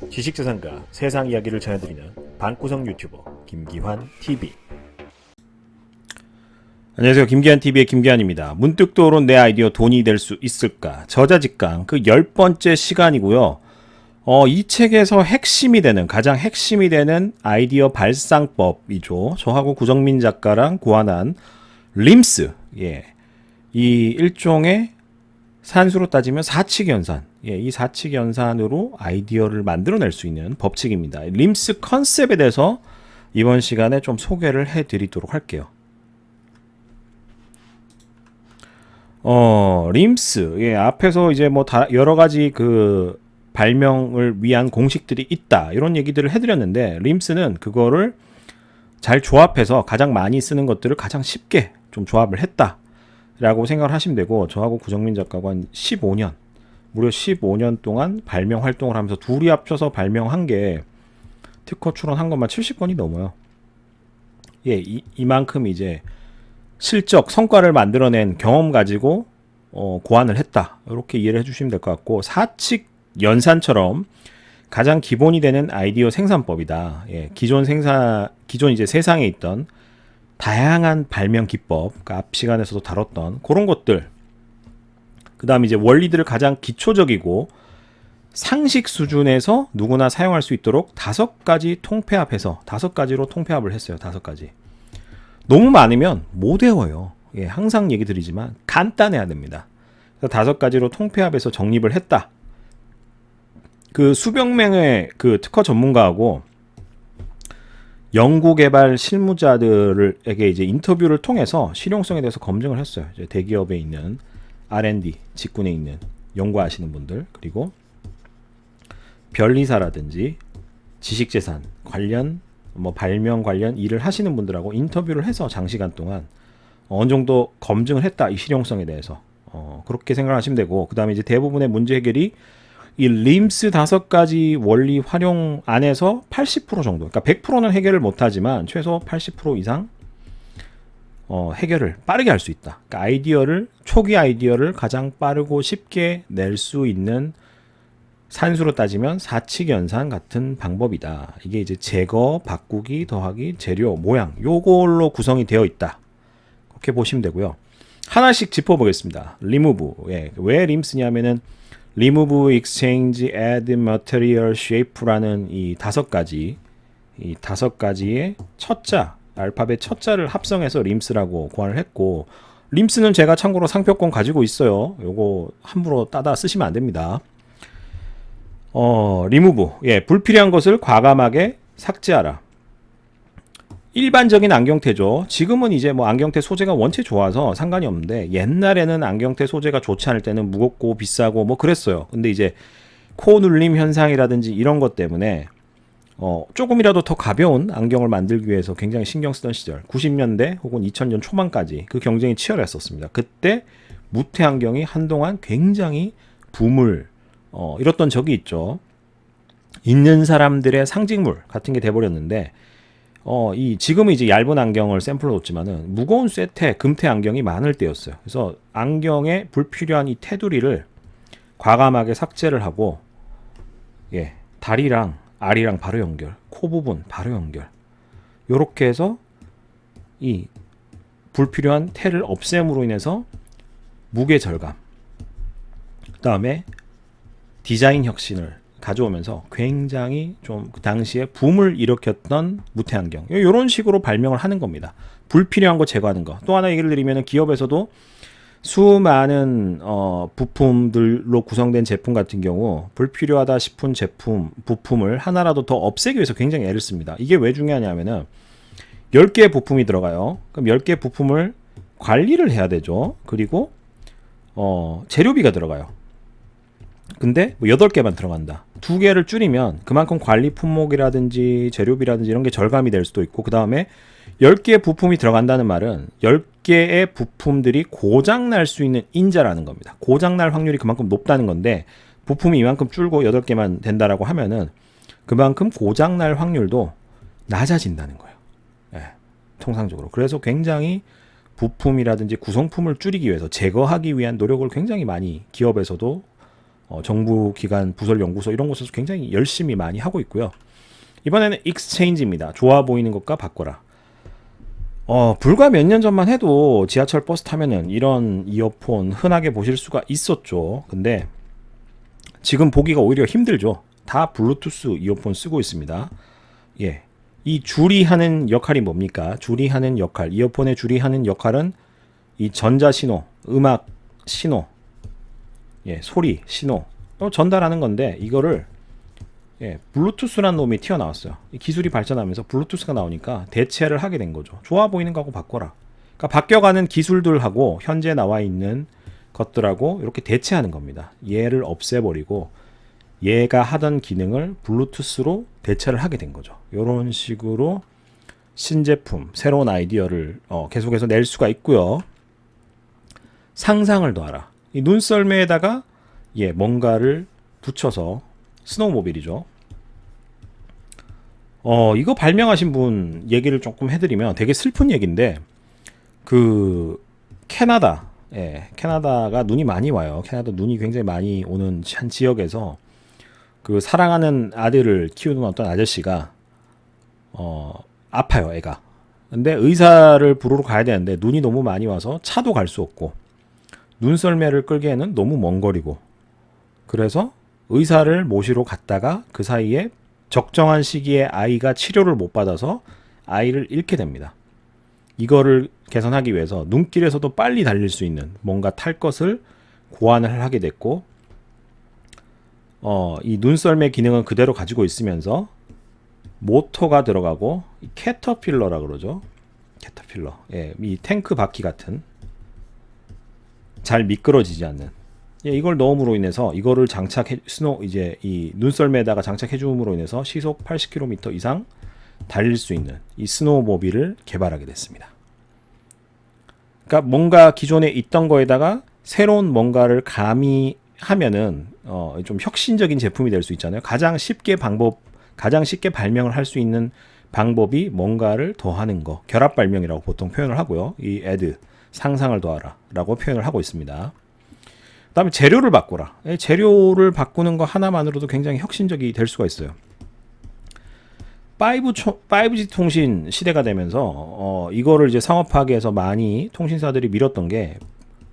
지식재산가 세상 이야기를 전해드리는 방구석 유튜버 김기환 TV. 안녕하세요. 김기환 TV의 김기환입니다. 문득 떠오른 내 아이디어 돈이 될 수 있을까? 저자직강 그 10번째 시간이고요. 이 책에서 가장 핵심이 되는 아이디어 발상법이죠. 저하고 구정민 작가랑 고안한 림스, 이 일종의 산수로 따지면 사칙연산, 이 사칙연산으로 아이디어를 만들어낼 수 있는 법칙입니다. 림스 컨셉에 대해서 이번 시간에 좀 소개를 해드리도록 할게요. 림스, 앞에서 이제 뭐 여러 가지 그 발명을 위한 공식들이 있다, 이런 얘기들을 해드렸는데, 림스는 그거를 잘 조합해서 가장 많이 쓰는 것들을 가장 쉽게 좀 조합을 했다 라고 생각을 하시면 되고, 저하고 구정민 작가가 한 무려 15년 동안 발명 활동을 하면서 둘이 합쳐서 발명한 게 특허 출원한 것만 70건이 넘어요. 이만큼 이제 실적 성과를 만들어낸 경험 가지고 고안을 했다, 이렇게 이해를 해주시면 될 것 같고, 사칙 연산처럼 가장 기본이 되는 아이디어 생산법이다. 기존 이제 세상에 있던 다양한 발명 기법, 그러니까 앞 시간에서도 다뤘던 그런 것들, 그 다음에 이제 원리들을 가장 기초적이고 상식 수준에서 누구나 사용할 수 있도록 5가지 통폐합해서 5가지로 통폐합을 했어요. 5가지. 너무 많으면 못 외워요. 항상 얘기 드리지만 간단해야 됩니다. 그래서 5가지로 통폐합해서 정립을 했다. 그 수백 명의 그 특허 전문가하고 연구개발 실무자들에게 이제 인터뷰를 통해서 실용성에 대해서 검증을 했어요. 이제 대기업에 있는 R&D 직군에 있는 연구하시는 분들, 그리고 변리사라든지 지식재산 관련 발명 관련 일을 하시는 분들하고 인터뷰를 해서 장시간 동안 어느 정도 검증을 했다, 이 실용성에 대해서. 그렇게 생각하시면 되고, 그 다음에 이제 대부분의 문제 해결이 이 림스 5가지 원리 활용 안에서 80% 정도, 그러니까 100%는 해결을 못하지만 최소 80% 이상 해결을 빠르게 할 수 있다. 그러니까 초기 아이디어를 가장 빠르고 쉽게 낼 수 있는, 산수로 따지면 사칙연산 같은 방법이다. 이게 이제 제거, 바꾸기, 더하기, 재료, 모양, 요걸로 구성이 되어 있다. 그렇게 보시면 되고요. 하나씩 짚어보겠습니다. 리무브. 왜 림스냐면은 remove, exchange, add, material, shape라는 이 5가지의 첫자, 알파벳 첫자를 합성해서 림스라고 고안을 했고, 림스는 제가 참고로 상표권 가지고 있어요. 요거 함부로 따다 쓰시면 안 됩니다. remove, 불필요한 것을 과감하게 삭제하라. 일반적인 안경테죠. 지금은 이제 뭐 안경테 소재가 원체 좋아서 상관이 없는데, 옛날에는 안경테 소재가 좋지 않을 때는 무겁고 비싸고 뭐 그랬어요. 근데 이제 코 눌림 현상이라든지 이런 것 때문에 조금이라도 더 가벼운 안경을 만들기 위해서 굉장히 신경 쓰던 시절, 90년대 혹은 2000년 초반까지 그 경쟁이 치열했었습니다. 그때 무테 안경이 한동안 굉장히 붐을 이뤘던 적이 있죠. 있는 사람들의 상징물 같은 게 돼버렸는데, 지금은 이제 얇은 안경을 샘플로 뒀지만은 무거운 쇠테, 금테 안경이 많을 때였어요. 그래서 안경에 불필요한 이 테두리를 과감하게 삭제를 하고, 다리랑 알이랑 바로 연결, 코 부분 바로 연결, 요렇게 해서 이 불필요한 테를 없앰으로 인해서 무게 절감, 그 다음에 디자인 혁신을 가져오면서 굉장히 좀 그 당시에 붐을 일으켰던 무테 안경, 이런 식으로 발명을 하는 겁니다. 불필요한 거 제거하는 거. 또 하나 얘기를 드리면, 기업에서도 수많은 부품들로 구성된 제품 같은 경우 불필요하다 싶은 부품을 하나라도 더 없애기 위해서 굉장히 애를 씁니다. 이게 왜 중요하냐면은 10개의 부품이 들어가요. 그럼 10개의 부품을 관리를 해야 되죠. 그리고 재료비가 들어가요. 근데 뭐 8개만 들어간다. 2개를 줄이면 그만큼 관리 품목이라든지 재료비라든지 이런 게 절감이 될 수도 있고, 그 다음에 10개의 부품이 들어간다는 말은 10개의 부품들이 고장날 수 있는 인자라는 겁니다. 고장날 확률이 그만큼 높다는 건데, 부품이 이만큼 줄고 8개만 된다라고 하면은 그만큼 고장날 확률도 낮아진다는 거예요. 통상적으로. 그래서 굉장히 부품이라든지 구성품을 줄이기 위해서, 제거하기 위한 노력을 굉장히 많이 기업에서도 정부 기관, 부설 연구소 이런 곳에서 굉장히 열심히 많이 하고 있고요. 이번에는 익스체인지입니다. 좋아 보이는 것과 바꿔라. 불과 몇 년 전만 해도 지하철 버스 타면은 이런 이어폰 흔하게 보실 수가 있었죠. 근데 지금 보기가 오히려 힘들죠. 다 블루투스 이어폰 쓰고 있습니다. 예. 이 줄이 하는 역할이 뭡니까? 줄이 하는 역할, 이어폰의 줄이 하는 역할은 이 전자 신호, 음악 신호, 예, 소리 신호 전달하는 건데, 이거를 블루투스라는 놈이 튀어나왔어요. 이 기술이 발전하면서 블루투스가 나오니까 대체를 하게 된 거죠. 좋아 보이는 거하고 바꿔라. 그러니까 바뀌어가는 기술들하고 현재 나와 있는 것들하고 이렇게 대체하는 겁니다. 얘를 없애버리고 얘가 하던 기능을 블루투스로 대체를 하게 된 거죠. 이런 식으로 신제품, 새로운 아이디어를 계속해서 낼 수가 있고요. 상상을 더하라. 이 눈썰매에다가 뭔가를 붙여서, 스노우모빌이죠. 이거 발명하신 분 얘기를 조금 해드리면 되게 슬픈 얘기인데, 캐나다가 눈이 많이 와요. 캐나다 눈이 굉장히 많이 오는 한 지역에서 사랑하는 아들을 키우는 어떤 아저씨가 아파요, 애가. 근데 의사를 부르러 가야 되는데 눈이 너무 많이 와서 차도 갈 수 없고 눈썰매를 끌기에는 너무 먼 거리고, 그래서 의사를 모시러 갔다가 그 사이에 적정한 시기에 아이가 치료를 못 받아서 아이를 잃게 됩니다. 이거를 개선하기 위해서 눈길에서도 빨리 달릴 수 있는 뭔가 탈 것을 고안을 하게 됐고, 이 눈썰매 기능은 그대로 가지고 있으면서 모터가 들어가고, 캐터필러라 그러죠. 캐터필러. 이 탱크 바퀴 같은 잘 미끄러지지 않는. 이걸 넣음으로 인해서 이거를 이 눈썰매에다가 장착해 줌으로 인해서 시속 80km 이상 달릴 수 있는 이 스노우모빌을 개발하게 됐습니다. 그러니까 뭔가 기존에 있던 거에다가 새로운 뭔가를 가미하면은 좀 혁신적인 제품이 될 수 있잖아요. 가장 쉽게 발명을 할 수 있는 방법이 뭔가를 더하는 거, 결합 발명이라고 보통 표현을 하고요. 이 add, 상상을 더하라라고 표현을 하고 있습니다. 그다음에 재료를 바꿔라. 재료를 바꾸는 거 하나만으로도 굉장히 혁신적이 될 수가 있어요. 5G 통신 시대가 되면서 이거를 이제 상업화하기 위해서 많이 통신사들이 밀었던 게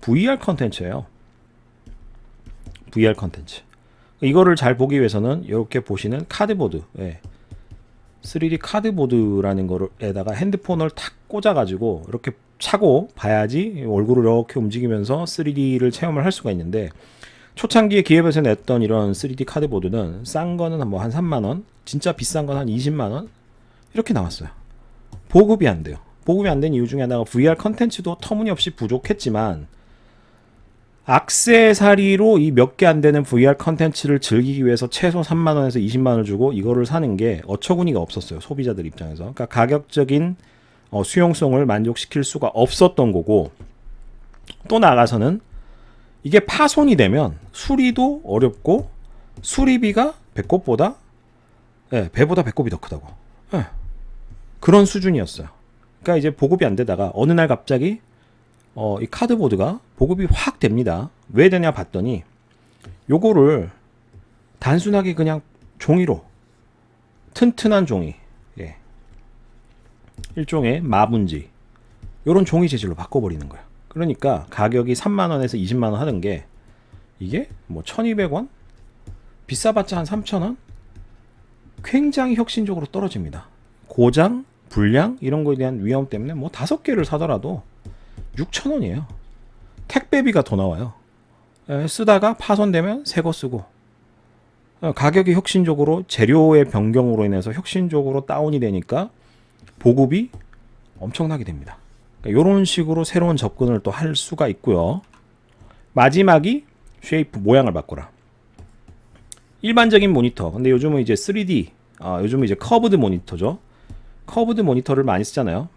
VR 컨텐츠예요. VR 컨텐츠. 이거를 잘 보기 위해서는 이렇게 보시는 카드보드, 3D 카드보드라는 거에다가 핸드폰을 탁 꽂아가지고 이렇게 차고 봐야지 얼굴을 이렇게 움직이면서 3D를 체험을 할 수가 있는데, 초창기에 기업에서 냈던 이런 3D 카드보드는 싼 거는 한 3만원, 진짜 비싼 건 한 20만원 이렇게 나왔어요. 보급이 안 돼요. 보급이 안 된 이유 중에 하나가 VR 컨텐츠도 터무니없이 부족했지만, 액세서리로 이 몇 개 안 되는 VR 컨텐츠를 즐기기 위해서 최소 3만원에서 20만원을 주고 이거를 사는 게 어처구니가 없었어요, 소비자들 입장에서. 그러니까 가격적인 수용성을 만족시킬 수가 없었던 거고, 또 나아가서는 이게 파손이 되면 수리도 어렵고 수리비가 배꼽보다 배보다 배꼽이 더 크다고, 그런 수준이었어요. 그러니까 이제 보급이 안 되다가 어느 날 갑자기 이 카드보드가 보급이 확 됩니다. 왜 되냐 봤더니 요거를 단순하게 그냥 종이로, 튼튼한 종이, 일종의 마분지, 요런 종이 재질로 바꿔버리는 거예요. 그러니까 가격이 3만원에서 20만원 하던 게 이게 1200원? 비싸봤자 한 3000원? 굉장히 혁신적으로 떨어집니다. 고장, 불량 이런 거에 대한 위험 때문에 5개를 사더라도 6,000원이에요. 택배비가 더 나와요. 쓰다가 파손되면 새 거 쓰고, 가격이 혁신적으로, 재료의 변경으로 인해서 혁신적으로 다운이 되니까 보급이 엄청나게 됩니다. 이런 식으로 새로운 접근을 또 할 수가 있고요. 마지막이 쉐이프, 모양을 바꿔라. 일반적인 모니터, 근데 요즘은 이제 3D, 요즘은 이제 커브드 모니터죠. 커브드 모니터를 많이 쓰잖아요.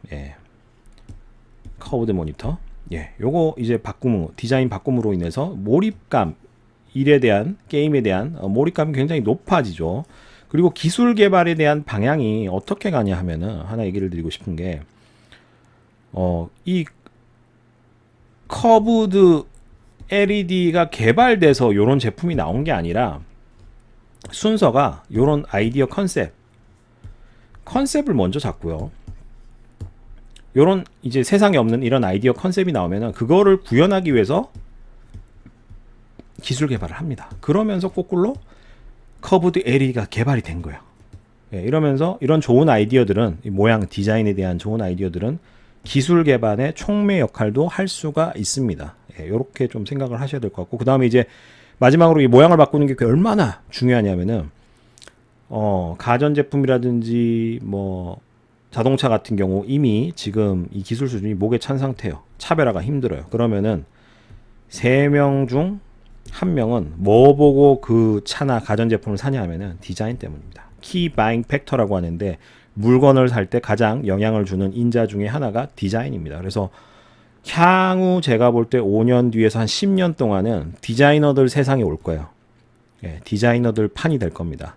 커브드 모니터. 요거 이제 디자인 바꿈으로 인해서 몰입감, 게임에 대한 몰입감이 굉장히 높아지죠. 그리고 기술 개발에 대한 방향이 어떻게 가냐 하면은, 하나 얘기를 드리고 싶은 게, 이 커브드 LED가 개발돼서 이런 제품이 나온 게 아니라 순서가 이런 아이디어 컨셉을 먼저 잡고요. 요런 이제 세상에 없는 이런 아이디어 컨셉이 나오면은 그거를 구현하기 위해서 기술 개발을 합니다. 그러면서 거꾸로 커브드 LED가 개발이 된 거예요. 예, 이러면서 이런 좋은 아이디어들은, 이 모양 디자인에 대한 좋은 아이디어들은 기술 개발의 촉매 역할도 할 수가 있습니다. 예, 이렇게 좀 생각을 하셔야 될 것 같고, 그 다음에 이제 마지막으로 이 모양을 바꾸는 게 얼마나 중요하냐면은 가전제품이라든지 뭐 자동차 같은 경우 이미 지금 이 기술 수준이 목에 찬 상태예요. 차별화가 힘들어요. 그러면은 3명 중 1명은 뭐 보고 그 차나 가전제품을 사냐 하면은 디자인 때문입니다. 키 바잉 팩터라고 하는데 물건을 살 때 가장 영향을 주는 인자 중에 하나가 디자인입니다. 그래서 향후 제가 볼 때 5년 뒤에서 한 10년 동안은 디자이너들 세상에 올 거예요. 예, 디자이너들 판이 될 겁니다.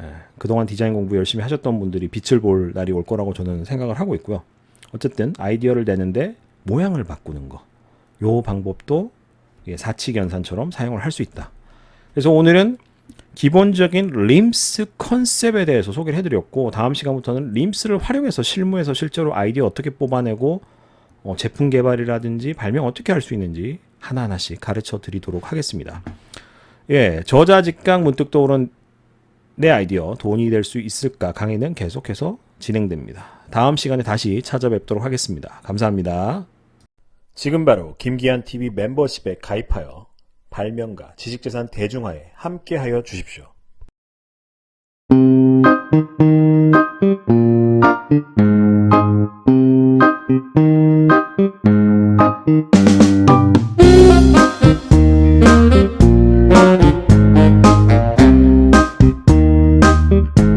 예, 그동안 디자인 공부 열심히 하셨던 분들이 빛을 볼 날이 올 거라고 저는 생각을 하고 있고요. 어쨌든 아이디어를 내는데 모양을 바꾸는 거, 요 방법도 사칙연산처럼 사용을 할 수 있다. 그래서 오늘은 기본적인 림스 컨셉에 대해서 소개를 해드렸고, 다음 시간부터는 림스를 활용해서 실무에서 실제로 아이디어 어떻게 뽑아내고 제품 개발이라든지 발명 어떻게 할 수 있는지 하나하나씩 가르쳐 드리도록 하겠습니다. 예, 저자직강 문득 떠오른 내 아이디어 돈이 될 수 있을까 강의는 계속해서 진행됩니다. 다음 시간에 다시 찾아뵙도록 하겠습니다. 감사합니다. 지금 바로 김기한 TV 멤버십에 가입하여 발명가, 지식재산 대중화에 함께하여 주십시오.